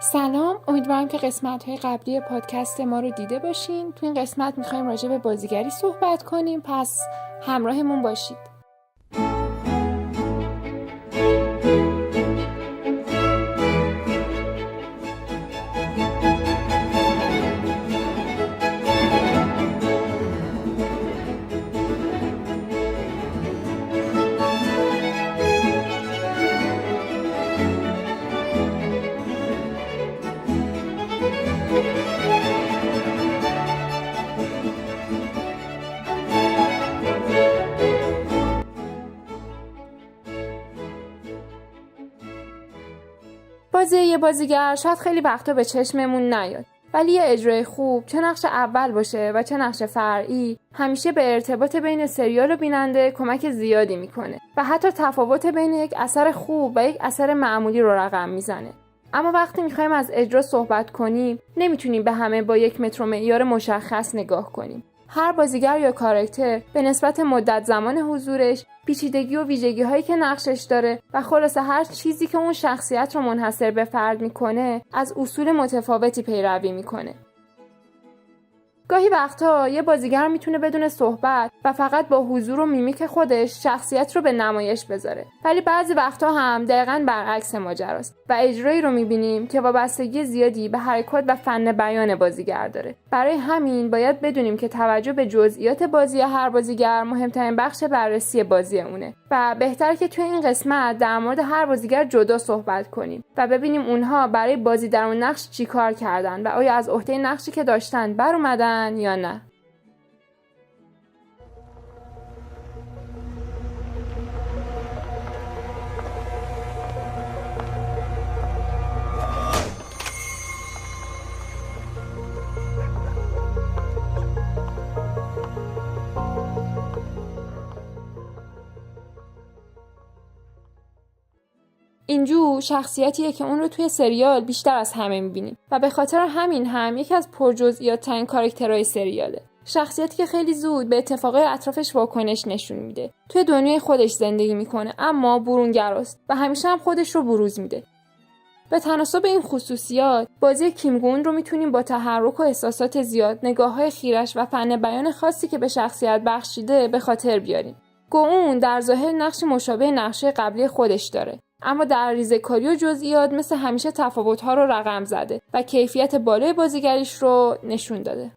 سلام، امیدوارم که قسمت‌های قبلی پادکست ما رو دیده باشین. تو این قسمت می‌خوایم راجع به بازیگری صحبت کنیم، پس همراهمون باشید. بازی یه بازیگر شاید خیلی وقتا به چشممون نیاد، ولی یه اجرای خوب، چه نقش اول باشه و چه نقش فرعی، همیشه به ارتباط بین سریال و بیننده کمک زیادی میکنه و حتی تفاوت بین یک اثر خوب و یک اثر معمولی رو رقم میزنه. اما وقتی میخوایم از اجرا صحبت کنیم، نمیتونیم به همه با یک متر و معیار مشخص نگاه کنیم. هر بازیگر یا کاراکتر به نسبت مدت زمان حضورش، پیچیدگی و ویژگی هایی که نقشش داره و خلاصه هر چیزی که اون شخصیت رو منحصر به فرد میکنه از اصول متفاوتی پیروی میکنه. گاهی وقتا یه بازیگر میتونه بدون صحبت و فقط با حضور و میمیک خودش شخصیت رو به نمایش بذاره، ولی بعضی وقتا هم دقیقاً برعکس ماجراست و اجرایی رو میبینیم که وابستگی زیادی به حرکات و فن بیان بازیگر داره. برای همین باید بدونیم که توجه به جزئیات بازی هر بازیگر مهمترین بخش بررسی بازی اونه و بهتره که توی این قسمت در مورد هر بازیگر جدا صحبت کنیم و ببینیم اونها برای بازی در اون نقش چیکار کردن و آیا از عهده نقشی که داشتن بر اومدن یا نه. اینجو شخصیتیه که اون رو توی سریال بیشتر از همه می‌بینیم و به خاطر همین هم یکی از پرجزئیات‌ترین کاراکترهای سریاله. شخصیتی که خیلی زود به اتفاقای اطرافش واکنش نشون میده. توی دنیای خودش زندگی میکنه اما برونگراست و همیشه هم خودش رو بروز میده. به تناسب این خصوصیات، بازی کیم گون رو میتونیم با تحرک و احساسات زیاد، نگاه‌های خیرش و فن بیان خاصی که به شخصیت بخشیده به خاطر بیاریم. گون در ظاهر نقش مشابه نقشه قبلی خودش داره، اما در ریزه‌کاری و جزئیات مثل همیشه تفاوت‌ها رو رقم زده و کیفیت بالای بازیگریش رو نشون داده.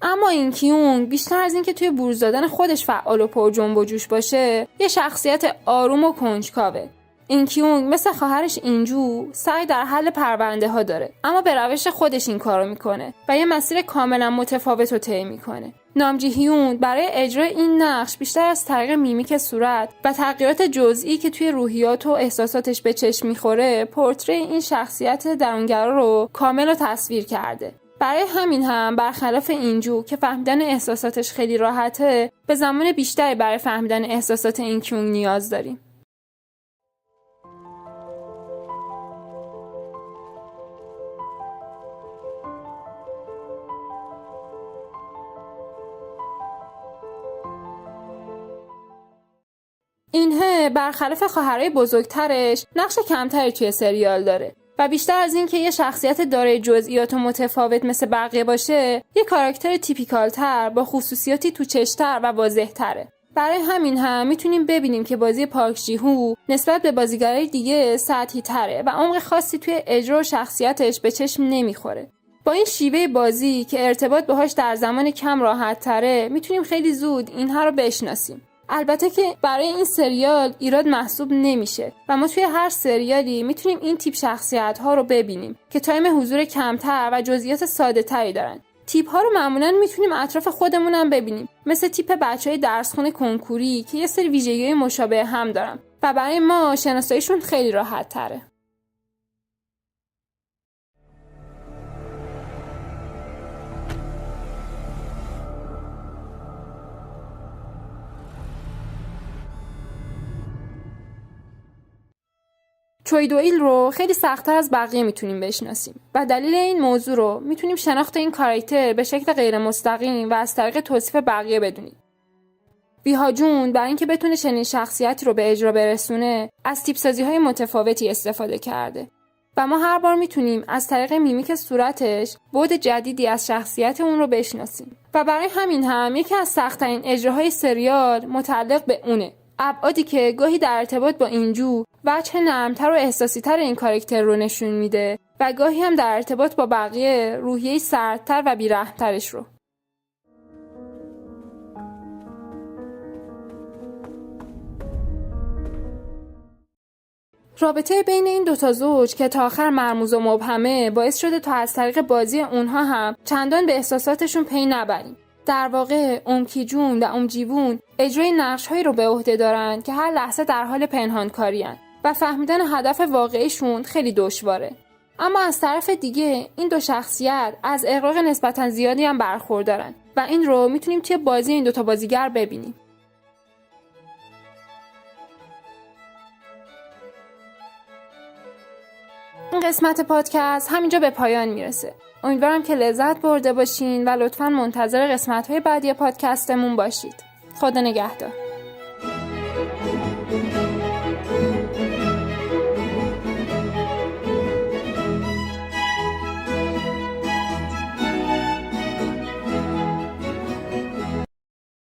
اما این کیونگ بیشتر از این که توی بروز دادن خودش فعال و پر جنب و جوش باشه، یه شخصیت آروم و کنجکاوه. این کیونگ مثل خواهرش اینجو سعی در حل پرونده ها داره، اما به روش خودش این کارو میکنه و یه مسیر کاملا متفاوت رو طی میکنه. نام جی هیون برای اجرای این نقش بیشتر از طریق میمیک صورت و تغییرات جزئی که توی روحیات و احساساتش به چشم میخوره، پورتری این شخصیت درونگرا رو کامل تصویر کرده. برای همین هم برخلاف اینجو که فهمیدن احساساتش خیلی راحته، به زمان بیشتری برای فهمیدن احساسات این کیونگ نیاز داریم. اینه برخلاف خواهرای بزرگترش نقش کمتری توی سریال داره و بیشتر از این که یه شخصیت دارای جزئیات و متفاوت مثل بقیه باشه، یه کاراکتر تیپیکال تر با خصوصیاتی تو چشتر و واضح تره. برای همین هم میتونیم ببینیم که بازی پارک جی هو نسبت به بازیگرای دیگه سطحی تره و عمق خاصی توی اجرا و شخصیتش به چشم نمیخوره. با این شیوه بازی که ارتباط باهاش در زمان کم راحت تره، میتونیم خیلی زود اینها رو بشناسیم. البته که برای این سریال ایراد محسوب نمیشه و ما توی هر سریالی میتونیم این تیپ شخصیت ها رو ببینیم که تایم حضور کمتر و جزئیات ساده تری دارن. تیپ ها رو معمولاً میتونیم اطراف خودمون هم ببینیم، مثل تیپ بچهای درسخون کنکوری که یه سری ویژگی‌های مشابه هم دارن و برای ما شناساییشون خیلی راحت تره. چوی دویل رو خیلی سخت‌تر از بقیه میتونیم بشناسیم و دلیل این موضوع رو میتونیم شناخت این کاراکتر به شکل غیر مستقیم و از طریق توصیف بقیه بدونیم. بیها جون برای اینکه بتونه چنین شخصیتی رو به اجرا برسونه از تیپ‌سازی‌های متفاوتی استفاده کرده و ما هر بار میتونیم از طریق میمیک صورتش بعد جدیدی از شخصیت اون رو بشناسیم و برای همین هم یکی از سخت‌ترین اجراهای سریال متعلق به اونه. ابعادی که گاهی در ارتباط با اینجو وجه نرمتر و احساسی‌تر این کاراکتر رو نشون میده و گاهی هم در ارتباط با بقیه روحیه‌ای سردتر و بی‌رحم‌ترش رو. رابطه بین این دوتا زوج که تا آخر مرموز و مبهمه باعث شده تا از طریق بازی اونها هم چندان به احساساتشون پی نبریم. در واقع اومکی جون و اوم جیوون اجرای نقش‌هایی رو به عهده دارن که هر لحظه در حال پنهانکاری‌ان و فهمیدن هدف واقعیشون خیلی دشواره. اما از طرف دیگه این دو شخصیت از اغراق نسبتاً زیادی هم برخوردارن و این رو میتونیم توی بازی این دوتا بازیگر ببینیم. این قسمت پادکست همینجا به پایان میرسه. امیدوارم که لذت برده باشین و لطفاً منتظر قسمت‌های بعدی پادکستمون باشید. خدا نگهدار.